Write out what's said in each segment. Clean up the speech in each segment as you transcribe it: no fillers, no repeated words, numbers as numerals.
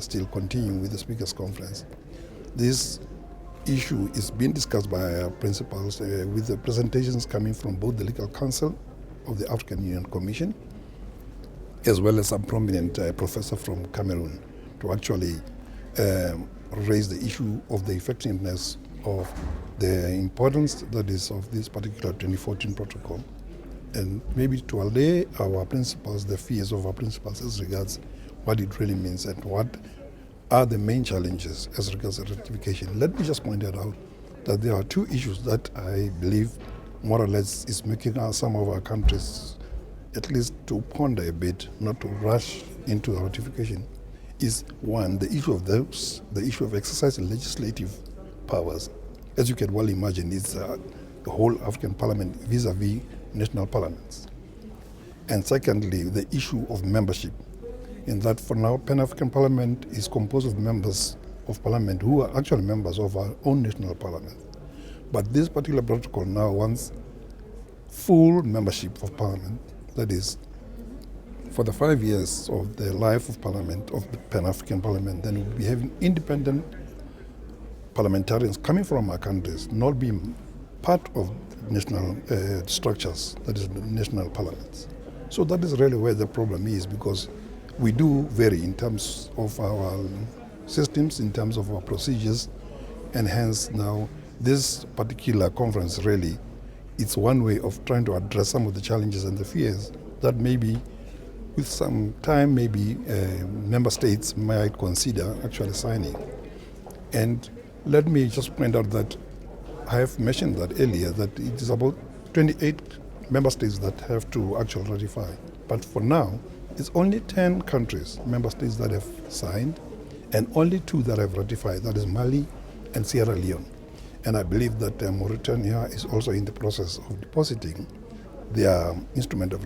still continuing with the Speakers' Conference. This issue is being discussed by our principals with the presentations coming from both the Legal Counsel of the African Union Commission as well as some prominent professor from Cameroon to actually raise the issue of the effectiveness of the importance that is of this particular 2014 protocol, and maybe to allay our principals, the fears of our principals as regards what it really means and what are the main challenges as regards the ratification. Let me just point out that there are two issues that I believe more or less is making some of our countries at least to ponder a bit, not to rush into ratification. Is one, the issue of exercising legislative powers. As you can well imagine, it's the whole African Parliament vis-a-vis national parliaments. And secondly, the issue of membership, in that for now, Pan-African Parliament is composed of members of Parliament who are actually members of our own national parliament. But this particular protocol now wants full membership of Parliament, that is, for the 5 years of the life of Parliament, of the Pan-African Parliament, then we'll be having independent parliamentarians coming from our countries, not being part of national structures, that is, national parliaments. So that is really where the problem is, because we do vary in terms of our systems, in terms of our procedures, and hence now this particular conference really, it's one way of trying to address some of the challenges and the fears that maybe with some time, maybe member states might consider actually signing. And let me just point out that I have mentioned that earlier, that it is about 28 member states that have to actually ratify. But for now, it's only 10 countries, member states, that have signed, and only 2 that have ratified, that is Mali and Sierra Leone. And I believe that Mauritania is also in the process of depositing their instrument of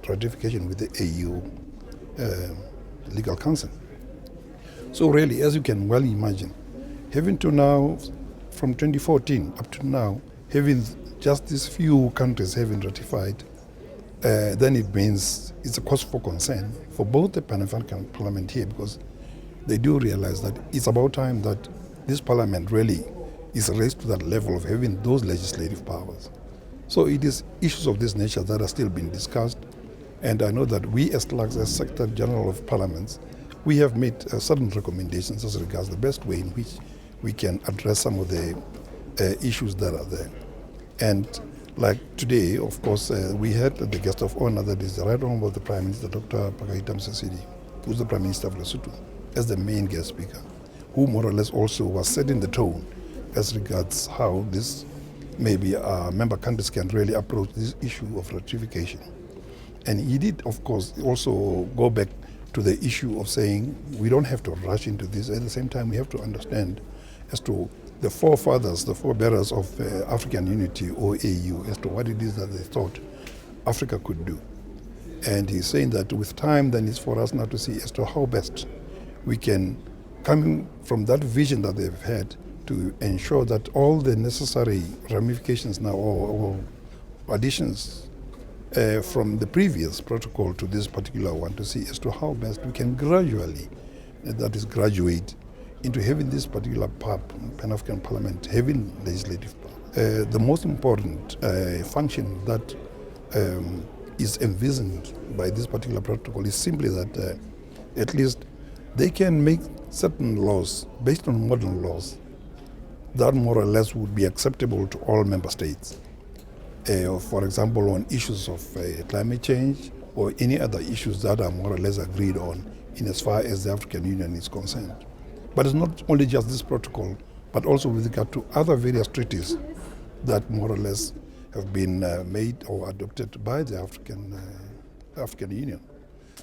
ratification with the AU Legal Council. So really, as you can well imagine, having to now, from 2014 up to now, having just these few countries having ratified, then it means it's a cause for concern for both the Pan-African Parliament here, because they do realize that it's about time that this Parliament really is raised to that level of having those legislative powers. So it is issues of this nature that are still being discussed, and I know that we as SLACS, as Secretary General of Parliaments, we have made certain recommendations as regards the best way in which we can address some of the issues that are there. And like today, of course, we had the guest of honor, that is the Right Honourable the Prime Minister, Dr. Hakainde Motsoaledi, who's the Prime Minister of Lesotho, as the main guest speaker, who more or less also was setting the tone as regards how this maybe member countries can really approach this issue of ratification. And he did, of course, also go back to the issue of saying we don't have to rush into this. At the same time, we have to understand as to the forefathers, the forebearers of African unity or AU, as to what it is that they thought Africa could do. And he's saying that with time, then it's for us now to see as to how best we can, coming from that vision that they've had, to ensure that all the necessary ramifications now or additions from the previous protocol to this particular one, to see as to how best we can gradually, that is, graduate into having this particular Pan-African Parliament having legislative power. The most important function that is envisioned by this particular protocol is simply that at least they can make certain laws based on modern laws that more or less would be acceptable to all member states. For example, on issues of climate change or any other issues that are more or less agreed on in as far as the African Union is concerned. But it's not only just this protocol, but also with regard to other various treaties that more or less have been made or adopted by the African Union.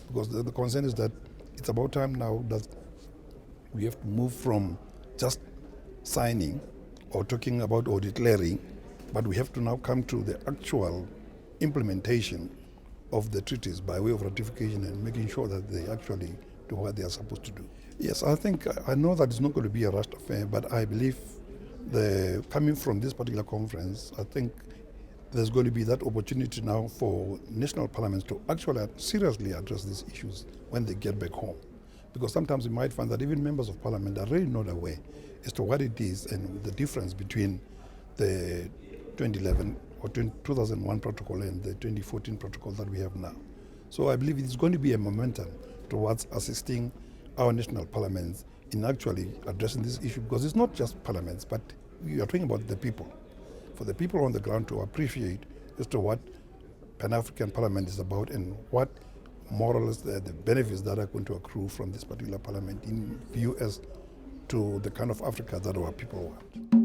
Because the concern is that it's about time now that we have to move from just signing or talking about or declaring, but we have to now come to the actual implementation of the treaties by way of ratification and making sure that they actually do what they are supposed to do. Yes, I know that it's not going to be a rushed affair, but I believe coming from this particular conference, I think there's going to be that opportunity now for national parliaments to actually seriously address these issues when they get back home. Because sometimes you might find that even members of parliament are really not aware as to what it is and the difference between the 2011 or 2001 protocol and the 2014 protocol that we have now. So I believe it's going to be a momentum towards assisting our national parliaments in actually addressing this issue, because it's not just parliaments, but we are talking about the people. For the people on the ground to appreciate as to what Pan-African Parliament is about and what more or less the benefits that are going to accrue from this particular parliament in view as to the kind of Africa that our people want.